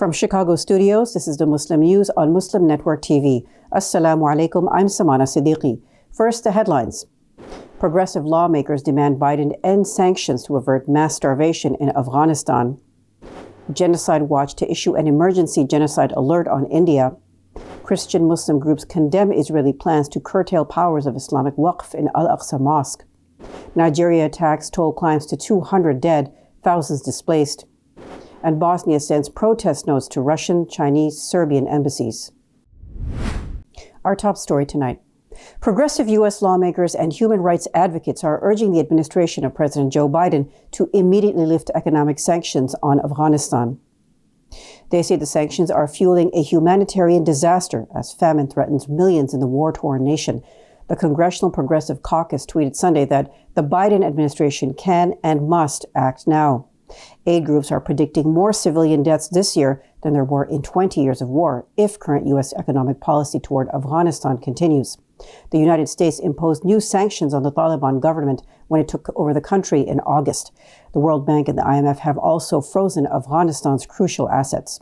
From Chicago studios, this is the Muslim News on Muslim Network TV. Assalamu alaikum, I'm Samana, Siddiqui. First, the headlines. Progressive lawmakers demand Biden end sanctions to avert mass starvation in Afghanistan. Genocide Watch to issue an emergency genocide alert on India. Christian Muslim groups condemn Israeli plans to curtail powers of Islamic Waqf in Al-Aqsa Mosque. Nigeria attacks toll climbs to 200 dead, thousands displaced. And Bosnia sends protest notes to Russian, Chinese, Serbian embassies. Our top story tonight. Progressive U.S. lawmakers and human rights advocates are urging the administration of President Joe Biden to immediately lift economic sanctions on Afghanistan. They say the sanctions are fueling a humanitarian disaster as famine threatens millions in the war-torn nation. The Congressional Progressive Caucus tweeted Sunday that the Biden administration can and must act now. Aid groups are predicting more civilian deaths this year than there were in 20 years of war if current U.S. economic policy toward Afghanistan continues. The United States imposed new sanctions on the Taliban government when it took over the country in August. The World Bank and the IMF have also frozen Afghanistan's crucial assets.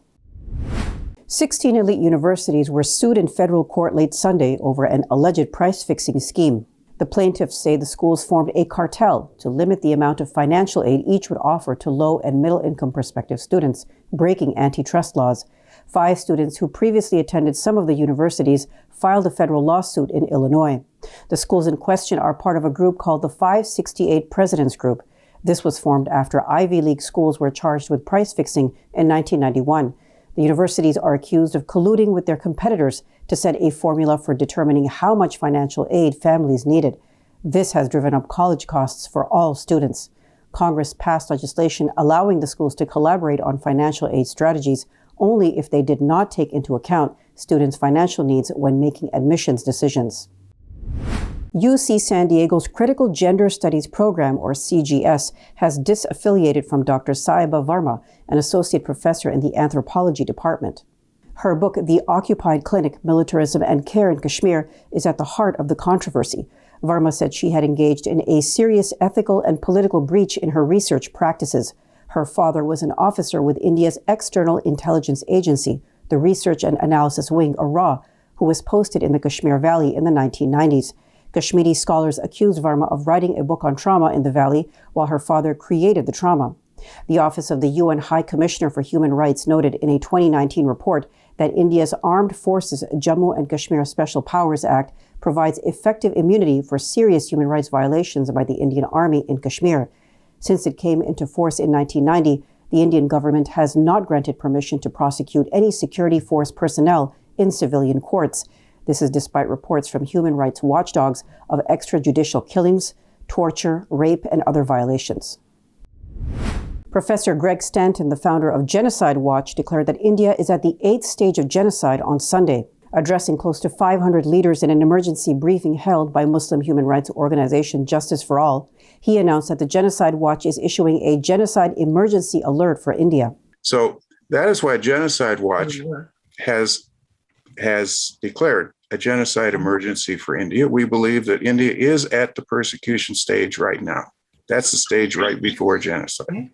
16 elite universities were sued in federal court late Sunday over an alleged price-fixing scheme. The plaintiffs say the schools formed a cartel to limit the amount of financial aid each would offer to low and middle-income prospective students, breaking antitrust laws. 5 students who previously attended some of the universities filed a federal lawsuit in Illinois. The schools in question are part of a group called the 568 Presidents Group. This was formed after Ivy League schools were charged with price fixing in 1991. The universities are accused of colluding with their competitors to set a formula for determining how much financial aid families needed. This has driven up college costs for all students. Congress passed legislation allowing the schools to collaborate on financial aid strategies only if they did not take into account students' financial needs when making admissions decisions. UC San Diego's Critical Gender Studies Program, or CGS, has disaffiliated from Dr. Saiba Varma, an associate professor in the anthropology department. Her book, The Occupied Clinic, Militarism and Care in Kashmir, is at the heart of the controversy. Varma said she had engaged in a serious ethical and political breach in her research practices. Her father was an officer with India's External Intelligence Agency, the Research and Analysis Wing, ARA, who was posted in the Kashmir Valley in the 1990s. Kashmiri scholars accused Varma of writing a book on trauma in the valley while her father created the trauma. The Office of the UN High Commissioner for Human Rights noted in a 2019 report that India's Armed Forces Jammu and Kashmir Special Powers Act provides effective immunity for serious human rights violations by the Indian Army in Kashmir. Since it came into force in 1990, the Indian government has not granted permission to prosecute any security force personnel in civilian courts. This is despite reports from human rights watchdogs of extrajudicial killings, torture, rape, and other violations. Professor Greg Stanton, the founder of Genocide Watch, declared that India is at the 8th stage of genocide on Sunday. Addressing close to 500 leaders in an emergency briefing held by Muslim human rights organization Justice for All, he announced that the Genocide Watch is issuing a genocide emergency alert for India. So that is why Genocide Watch has declared a genocide emergency for India. We believe that India is at the persecution stage right now. That's the stage right before genocide.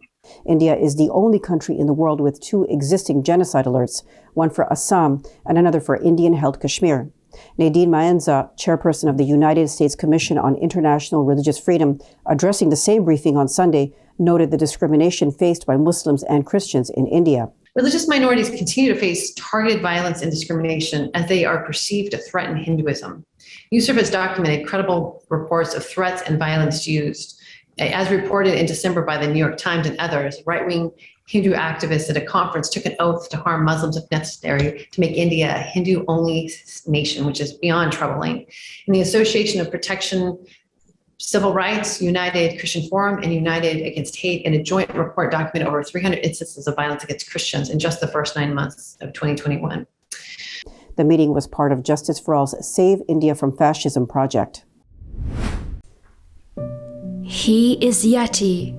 India is the only country in the world with 2 existing genocide alerts, one for Assam and another for Indian-held Kashmir. Nadine Maenza, chairperson of the United States Commission on International Religious Freedom, addressing the same briefing on Sunday, noted the discrimination faced by Muslims and Christians in India. Religious minorities continue to face targeted violence and discrimination as they are perceived to threaten Hinduism. USERV has documented credible reports of threats and violence used. As reported in December by the New York Times and others, right-wing Hindu activists at a conference took an oath to harm Muslims if necessary to make India a Hindu-only nation, which is beyond troubling. And the Association of Protection Civil Rights, United Christian Forum, and United Against Hate in a joint report documented over 300 instances of violence against Christians in just the first 9 months of 2021. The meeting was part of Justice for All's Save India from Fascism project. He is Yati,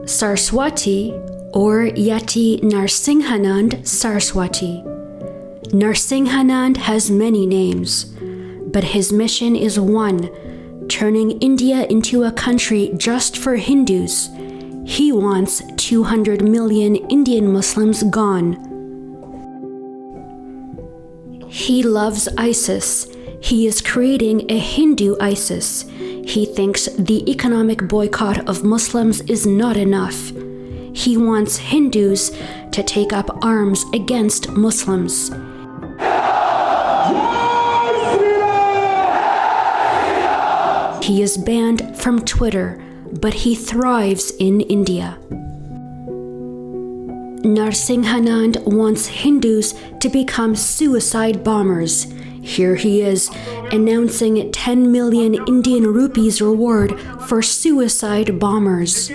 Saraswati, or Yati Narsinghanand Saraswati. Narsinghanand has many names, but his mission is one: turning India into a country just for Hindus. He wants 200 million Indian Muslims gone. He loves ISIS. He is creating a Hindu ISIS. He thinks the economic boycott of Muslims is not enough. He wants Hindus to take up arms against Muslims. He is banned from Twitter, but he thrives in India. Narsinghanand wants Hindus to become suicide bombers. Here he is, announcing 10 million Indian rupees reward for suicide bombers.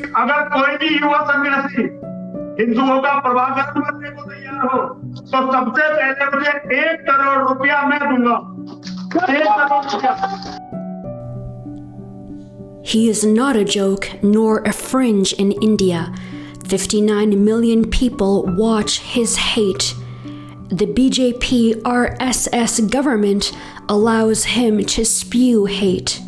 He is not a joke nor a fringe in India. 59 million people watch his hate. The BJP RSS government allows him to spew hate.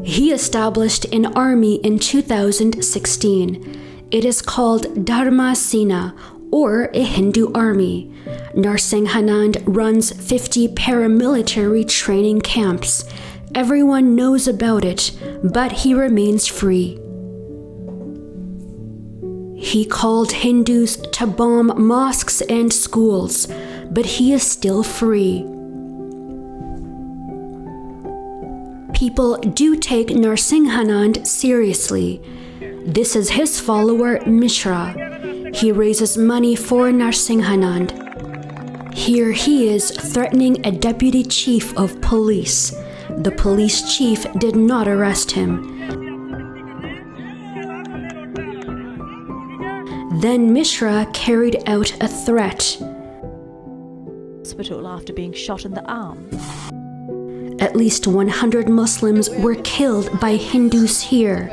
He established an army in 2016. It is called Dharma Sena, or a Hindu army. Narsinghanand runs 50 paramilitary training camps. Everyone knows about it, but he remains free. He called Hindus to bomb mosques and schools, but he is still free. People do take Narsinghanand seriously. This is his follower Mishra. He raises money for Narsinghanand. Here he is threatening a deputy chief of police. The police chief did not arrest him. Then Mishra carried out a threat. Hospital after being shot in the arm. At least 100 Muslims were killed by Hindus here.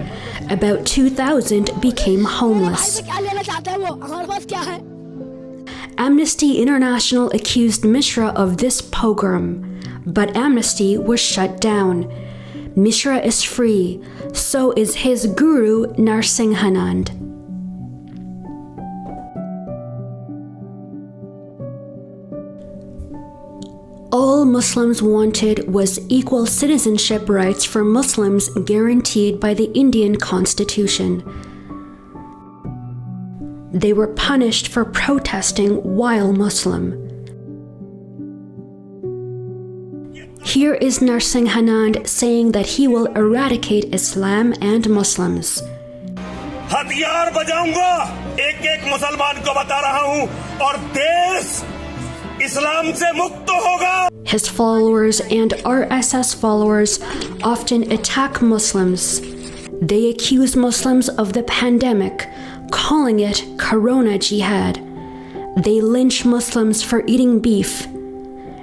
About 2,000 became homeless. Amnesty International accused Mishra of this pogrom, but Amnesty was shut down. Mishra is free, so is his guru Narsinghanand. All Muslims wanted was equal citizenship rights for Muslims guaranteed by the Indian Constitution. They were punished for protesting while Muslim. Here is Narsinghanand saying that he will eradicate Islam and Muslims. हथियार बजाऊंगा, एक-एक मुसलमान को बता रहा हूं, और देश इस्लाम से मुक्त होगा. His followers and RSS followers often attack Muslims. They accuse Muslims of the pandemic, calling it Corona Jihad. They lynch Muslims for eating beef.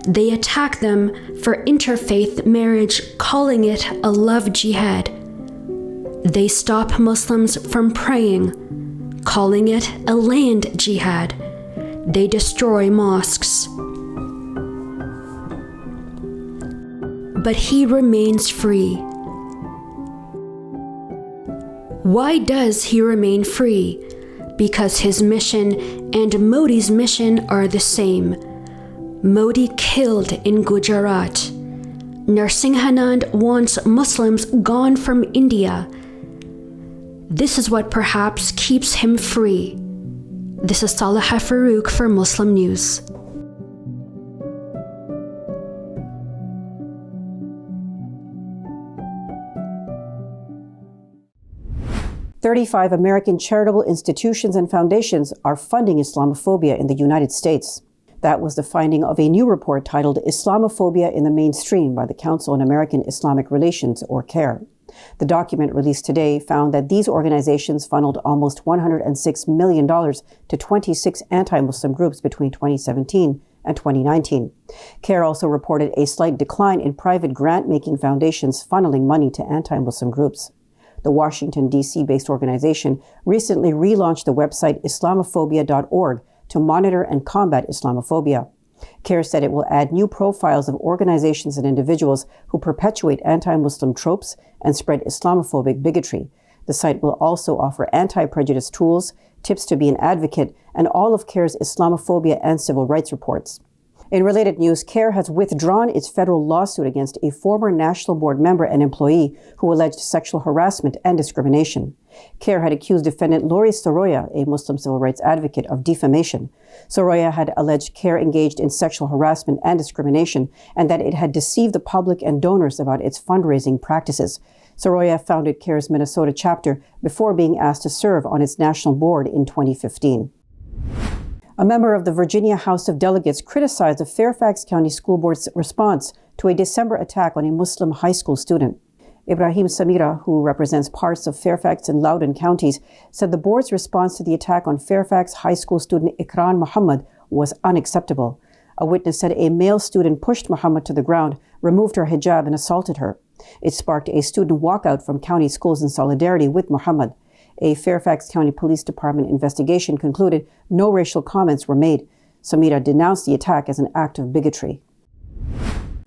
They attack them for interfaith marriage, calling it a love jihad. They stop Muslims from praying, calling it a land jihad. They destroy mosques. But he remains free. Why does he remain free? Because his mission and Modi's mission are the same. Modi killed in Gujarat. Narsinghanand wants Muslims gone from India. This is what perhaps keeps him free. This is Salaha Farouk for Muslim News. "35 American charitable institutions and foundations are funding Islamophobia in the United States." That was the finding of a new report titled Islamophobia in the Mainstream by the Council on American Islamic Relations, or CAIR. The document released today found that these organizations funneled almost $106 million to 26 anti-Muslim groups between 2017 and 2019. CAIR also reported a slight decline in private grant-making foundations funneling money to anti-Muslim groups. The Washington, D.C.-based organization recently relaunched the website Islamophobia.org to monitor and combat Islamophobia. CAIR said it will add new profiles of organizations and individuals who perpetuate anti-Muslim tropes and spread Islamophobic bigotry. The site will also offer anti-prejudice tools, tips to be an advocate, and all of CAIR's Islamophobia and civil rights reports. In related news, CAIR has withdrawn its federal lawsuit against a former National Board member and employee who alleged sexual harassment and discrimination. CAIR had accused defendant Lori Soroya, a Muslim civil rights advocate, of defamation. Soroya had alleged CAIR engaged in sexual harassment and discrimination and that it had deceived the public and donors about its fundraising practices. Soroya founded CAIR's Minnesota chapter before being asked to serve on its national board in 2015. A member of the Virginia House of Delegates criticized the Fairfax County School Board's response to a December attack on a Muslim high school student. Ibrahim Samira, who represents parts of Fairfax and Loudoun counties, said the board's response to the attack on Fairfax high school student Ikran Muhammad was unacceptable. A witness said a male student pushed Muhammad to the ground, removed her hijab, and assaulted her. It sparked a student walkout from county schools in solidarity with Muhammad. A Fairfax County Police Department investigation concluded no racial comments were made. Samira denounced the attack as an act of bigotry.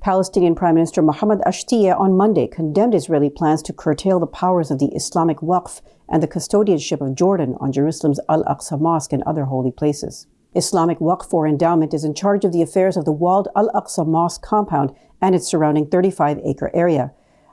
Palestinian Prime Minister Mohammed Ashtiyeh on Monday condemned Israeli plans to curtail the powers of the Islamic Waqf and the custodianship of Jordan on Jerusalem's Al-Aqsa Mosque and other holy places. Islamic Waqf or endowment is in charge of the affairs of the walled Al-Aqsa Mosque compound and its surrounding 35-acre area.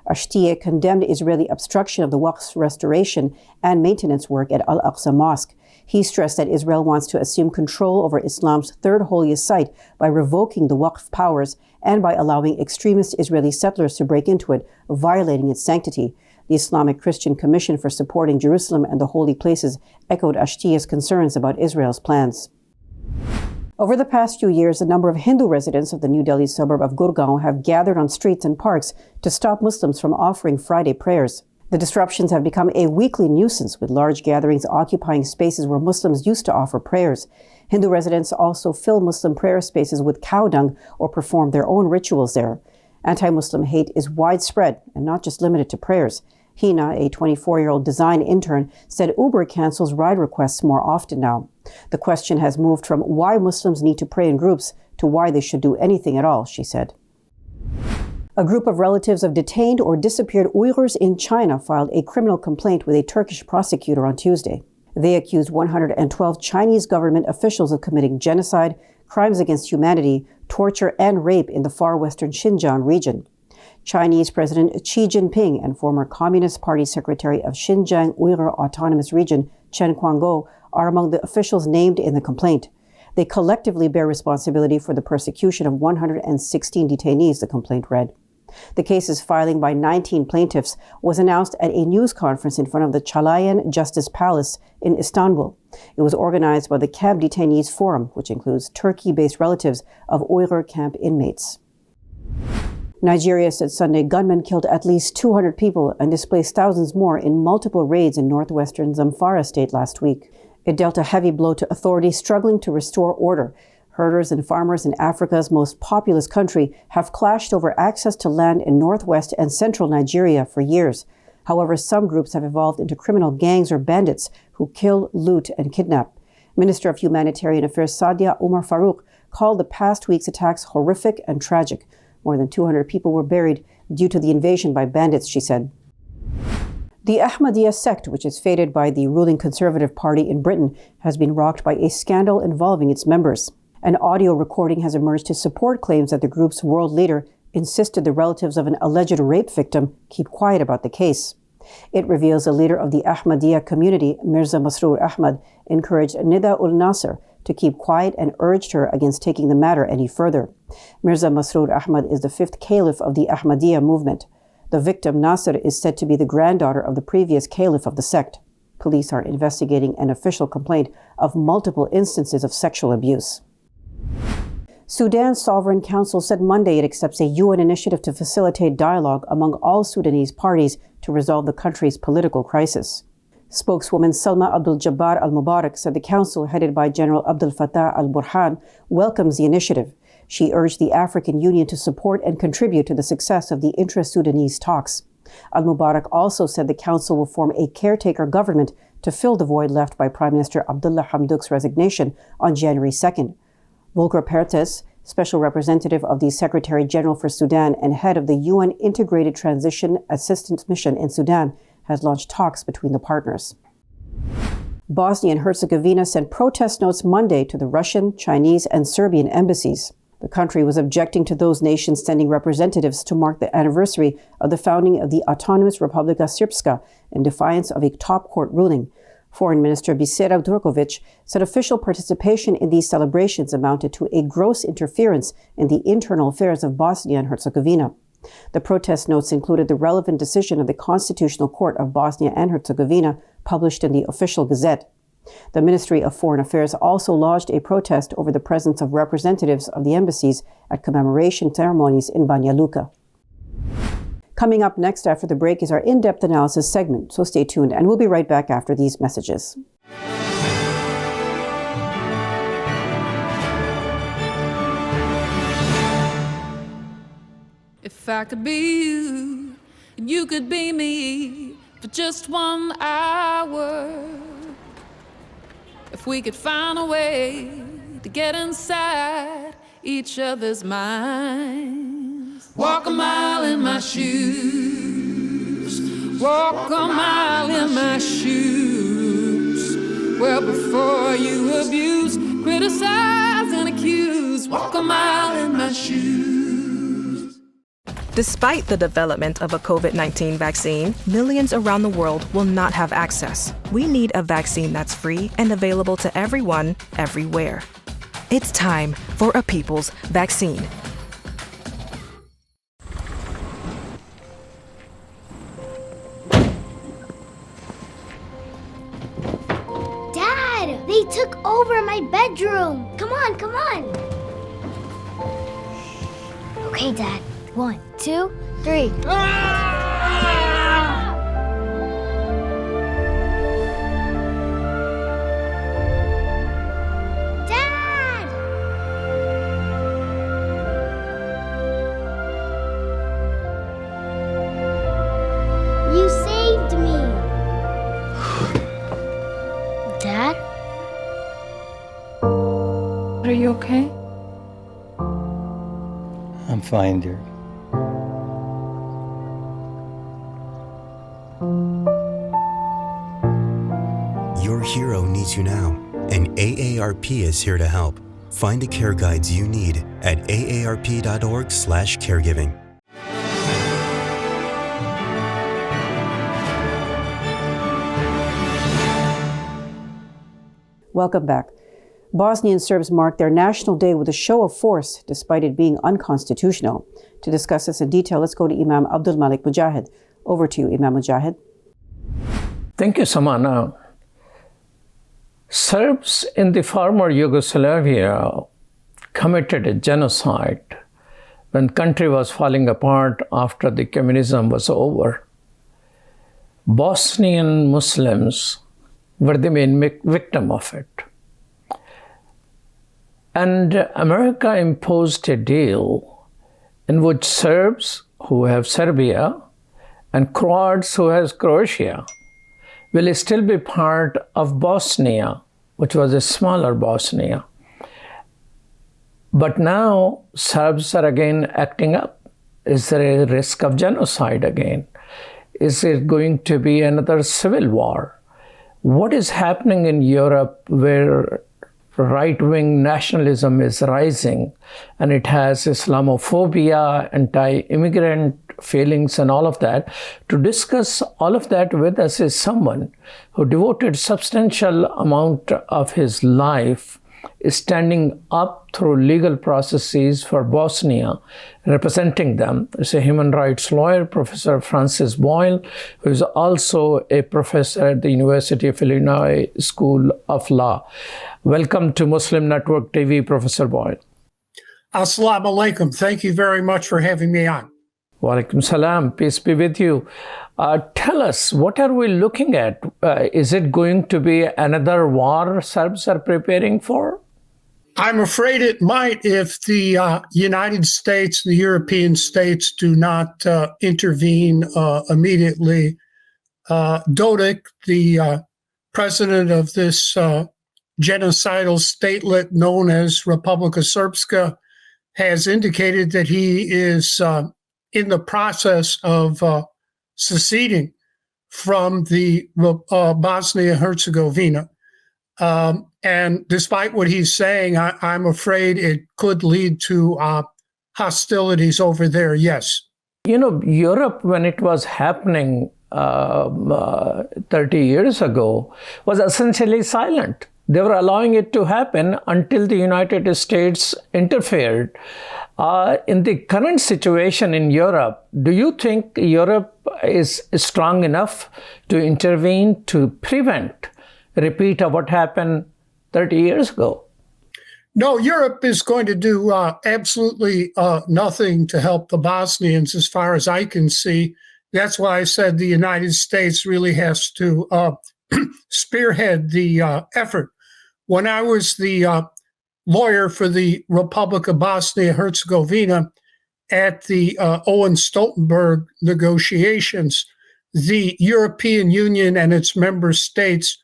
Ashtiyeh condemned Israeli obstruction of the Waqf's restoration and maintenance work at Al-Aqsa Mosque. He stressed that Israel wants to assume control over Islam's third holiest site by revoking the Waqf powers and by allowing extremist Israeli settlers to break into it, violating its sanctity. The Islamic Christian Commission for Supporting Jerusalem and the Holy Places echoed Ashtiyeh's concerns about Israel's plans. Over the past few years, a number of Hindu residents of the New Delhi suburb of Gurgaon have gathered on streets and parks to stop Muslims from offering Friday prayers. The disruptions have become a weekly nuisance, with large gatherings occupying spaces where Muslims used to offer prayers. Hindu residents also fill Muslim prayer spaces with cow dung or perform their own rituals there. Anti-Muslim hate is widespread and not just limited to prayers. Hina, a 24-year-old design intern, said Uber cancels ride requests more often now. The question has moved from why Muslims need to pray in groups to why they should do anything at all, she said. A group of relatives of detained or disappeared Uyghurs in China filed a criminal complaint with a Turkish prosecutor on Tuesday. They accused 112 Chinese government officials of committing genocide, crimes against humanity, torture, and rape in the far western Xinjiang region. Chinese President Xi Jinping and former Communist Party Secretary of Xinjiang Uyghur Autonomous Region, Chen Quanguo, are among the officials named in the complaint. They collectively bear responsibility for the persecution of 116 detainees, the complaint read. The case's filing by 19 plaintiffs was announced at a news conference in front of the Çağlayan Justice Palace in Istanbul. It was organized by the Camp Detainees Forum, which includes Turkey-based relatives of Uyghur camp inmates. Nigeria said Sunday gunmen killed at least 200 people and displaced thousands more in multiple raids in northwestern Zamfara state last week. It dealt a heavy blow to authorities struggling to restore order. Herders and farmers in Africa's most populous country have clashed over access to land in northwest and central Nigeria for years. However, some groups have evolved into criminal gangs or bandits who kill, loot, and kidnap. Minister of Humanitarian Affairs Sadia Umar Farouk called the past week's attacks horrific and tragic. More than 200 people were buried due to the invasion by bandits, she said. The Ahmadiyya sect, which is faded by the ruling Conservative Party in Britain, has been rocked by a scandal involving its members. An audio recording has emerged to support claims that the group's world leader insisted the relatives of an alleged rape victim keep quiet about the case. It reveals a leader of the Ahmadiyya community, Mirza Masroor Ahmad, encouraged Nida ul-Nasr to keep quiet and urged her against taking the matter any further. Mirza Masroor Ahmad is the fifth caliph of the Ahmadiyya movement. The victim, Nasr, is said to be the granddaughter of the previous caliph of the sect. Police are investigating an official complaint of multiple instances of sexual abuse. Sudan's Sovereign Council said Monday it accepts a UN initiative to facilitate dialogue among all Sudanese parties to resolve the country's political crisis. Spokeswoman Salma Abdul Jabbar al-Mubarak said the council, headed by General Abdel Fattah al-Burhan, welcomes the initiative. She urged the African Union to support and contribute to the success of the intra-Sudanese talks. Al-Mubarak also said the council will form a caretaker government to fill the void left by Prime Minister Abdullah Hamdok's resignation on January 2nd. Volker Perthes, Special Representative of the Secretary General for Sudan and head of the UN Integrated Transition Assistance Mission in Sudan, has launched talks between the partners. Bosnia and Herzegovina sent protest notes Monday to the Russian, Chinese, and Serbian embassies. The country was objecting to those nations sending representatives to mark the anniversary of the founding of the Autonomous Republika Srpska in defiance of a top court ruling. Foreign Minister Bisera Durkovic said official participation in these celebrations amounted to a gross interference in the internal affairs of Bosnia and Herzegovina. The protest notes included the relevant decision of the Constitutional Court of Bosnia and Herzegovina, published in the Official Gazette. The Ministry of Foreign Affairs also lodged a protest over the presence of representatives of the embassies at commemoration ceremonies in Banja Luka. Coming up next after the break is our in-depth analysis segment, so stay tuned, and we'll be right back after these messages. If I could be you, and you could be me for just 1 hour. If we could find a way to get inside each other's minds. Walk a mile in my shoes. Walk a mile in my shoes. Well, before you abuse, criticize, and accuse. Walk a mile in my shoes. Despite the development of a COVID-19 vaccine, millions around the world will not have access. We need a vaccine that's free and available to everyone, everywhere. It's time for a people's vaccine. Dad, they took over my bedroom. Come on, come on. Okay, Dad. 1, 2, 3. Dad! You saved me. Dad? Are you okay? I'm fine, dear. Your hero needs you now, and AARP is here to help. Find the care guides you need at aarp.org/caregiving. Welcome back. Bosnian Serbs marked their National Day with a show of force, despite it being unconstitutional. To discuss this in detail, let's go to Imam Abdul Malik Mujahid. Over to you, Imam Mujahid. Thank you, Samana. Serbs in the former Yugoslavia committed a genocide when the country was falling apart after the communism was over. Bosnian Muslims were the main victim of it. And America imposed a deal in which Serbs who have Serbia and Croats who has Croatia will still be part of Bosnia, which was a smaller Bosnia. But now Serbs are again acting up. Is there a risk of genocide again? Is it going to be another civil war? What is happening in Europe where right-wing nationalism is rising and it has Islamophobia, anti-immigrant feelings and all of that? To discuss all of that with us is someone who devoted substantial amount of his life standing up through legal processes for Bosnia, representing them. Is a human rights lawyer, Professor Francis Boyle, who is also a professor at the University of Illinois School of Law. Welcome to Muslim Network TV, Professor Boyle. Assalamu alaikum. Thank you very much for having me on. Wa alaikum salam. Peace be with you. Tell us, what are we looking at? Is it going to be another war Serbs are preparing for? I'm afraid it might if the United States, the European states do not intervene immediately. Dodik, the president of this genocidal statelet known as Republika Srpska, has indicated that he is in the process of seceding from the Bosnia-Herzegovina. And despite what he's saying, I'm afraid it could lead to hostilities over there, yes. You know, Europe, when it was happening 30 years ago, was essentially silent. They were allowing it to happen until the United States interfered. In the current situation in Europe, do you think Europe is strong enough to intervene to prevent a repeat of what happened 30 years ago? No, Europe is going to do absolutely nothing to help the Bosnians as far as I can see. That's why I said the United States really has to spearhead the effort. When I was the lawyer for the Republic of Bosnia-Herzegovina at the Owen-Stoltenberg negotiations, the European Union and its member states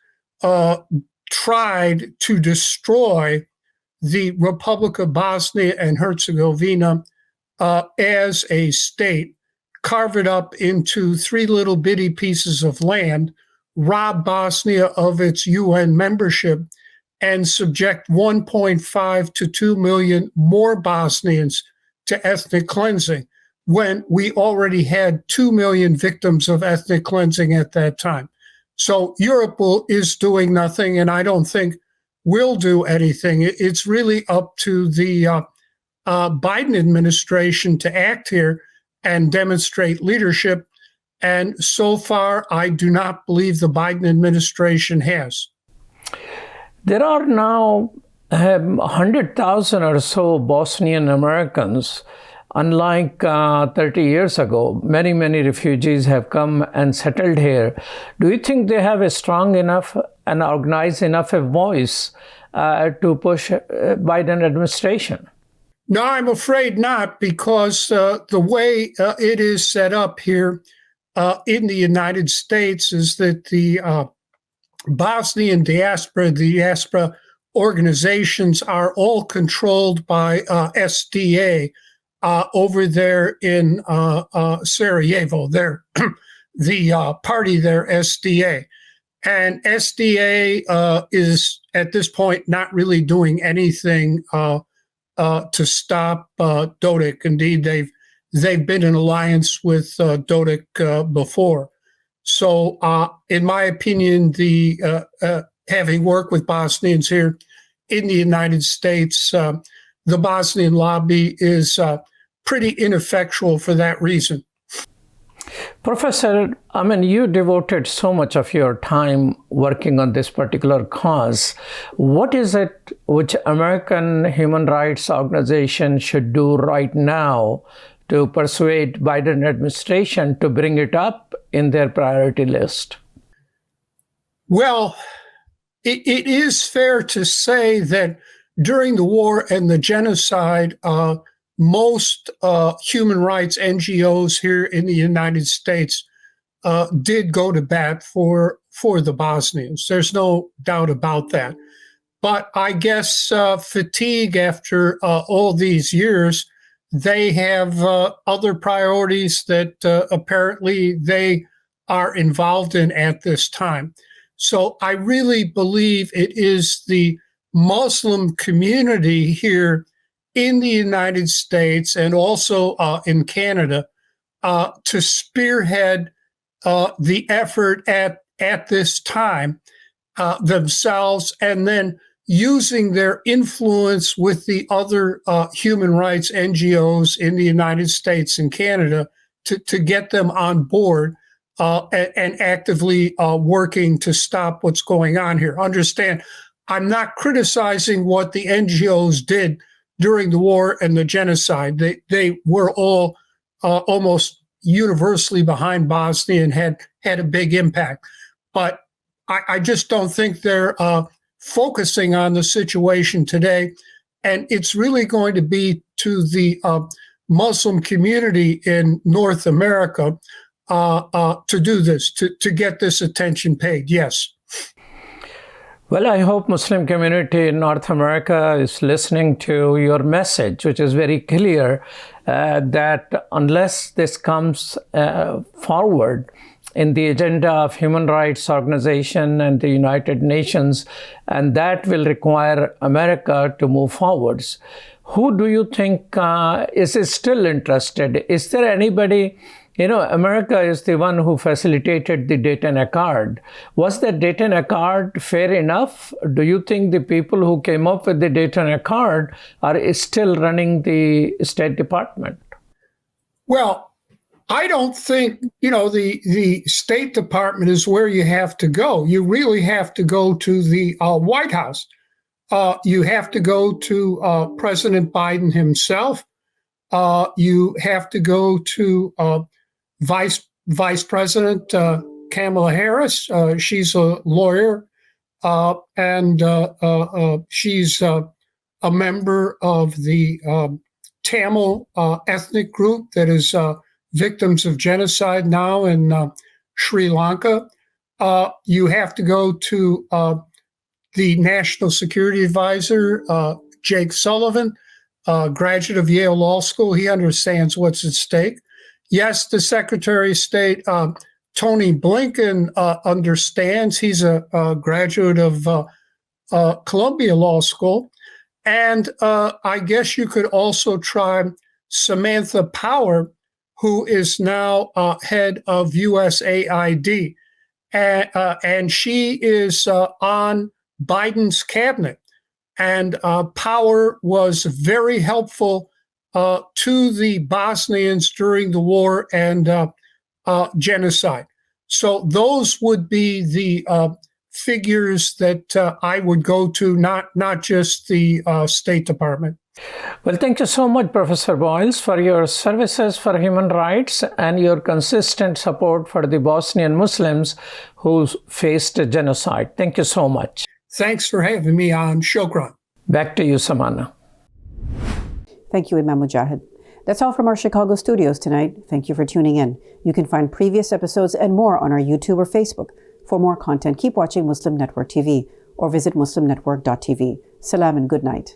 tried to destroy the Republic of Bosnia and Herzegovina as a state, carve it up into 3 little bitty pieces of land, rob Bosnia of its UN membership, and subject 1.5 to 2 million more Bosnians to ethnic cleansing, when we already had 2 million victims of ethnic cleansing at that time. So Europe is doing nothing, and I don't think will do anything. It's really up to the Biden administration to act here and demonstrate leadership. And so far, I do not believe the Biden administration has. There are now 100,000 or so Bosnian Americans. Unlike 30 years ago, many refugees have come and settled here. Do you think they have a strong enough and organized enough a voice to push Biden administration? No, I'm afraid not, because the way it is set up here in the United States is that the Bosnian diaspora, the diaspora organizations are all controlled by SDA over there in Sarajevo. They're the party there, SDA. And SDA is at this point not really doing anything to stop Dodik. Indeed, they've been in alliance with Dodik before. So, in my opinion, the having worked with Bosnians here in the United States, the Bosnian lobby is pretty ineffectual for that reason. Professor, I mean, you devoted so much of your time working on this particular cause. What is it which American human rights organization should do right now to persuade Biden administration to bring it up in their priority list? Well, it is fair to say that during the war and the genocide, most human rights NGOs here in the United States did go to bat for the Bosnians. There's no doubt about that. But I guess fatigue after all these years, they have other priorities that apparently they are involved in at this time. So I really believe it is the Muslim community here in the United States and also in Canada to spearhead the effort at this time themselves, and then using their influence with the other human rights NGOs in the United States and Canada to get them on board and actively working to stop what's going on here. Understand, I'm not criticizing what the NGOs did during the war and the genocide. They were all almost universally behind Bosnia and had a big impact. But I just don't think they're focusing on the situation today. And it's really going to be to the Muslim community in North America to do this, to get this attention paid, yes. Well, I hope Muslim community in North America is listening to your message, which is very clear that unless this comes forward in the agenda of human rights organization and the United Nations, and that will require America to move forwards. Who do you think is still interested? Is there anybody? America is the one who facilitated the Dayton Accord. Was the Dayton Accord fair enough? Do you think the people who came up with the Dayton Accord are still running the State Department? Well, I don't think, the State Department is where you have to go. You really have to go to the White House. You have to go to President Biden himself. You have to go to Vice President Kamala Harris. She's a lawyer, and she's a member of the Tamil ethnic group that is victims of genocide now in Sri Lanka. You have to go to the National Security Advisor, Jake Sullivan, graduate of Yale Law School. He understands what's at stake. Yes, the Secretary of State, Tony Blinken, understands. He's a graduate of Columbia Law School. And I guess you could also try Samantha Power, who is now head of USAID. And she is on Biden's cabinet. And Power was very helpful to the Bosnians during the war and genocide. So those would be the figures that I would go to, not just the State Department. Well, thank you so much, Professor Boyles, for your services for human rights and your consistent support for the Bosnian Muslims who faced genocide. Thank you so much. Thanks for having me on. Shukran. Back to you, Samana. Thank you, Imam Mujahid. That's all from our Chicago studios tonight. Thank you for tuning in. You can find previous episodes and more on our YouTube or Facebook. For more content, keep watching Muslim Network TV or visit muslimnetwork.tv. Salam and good night.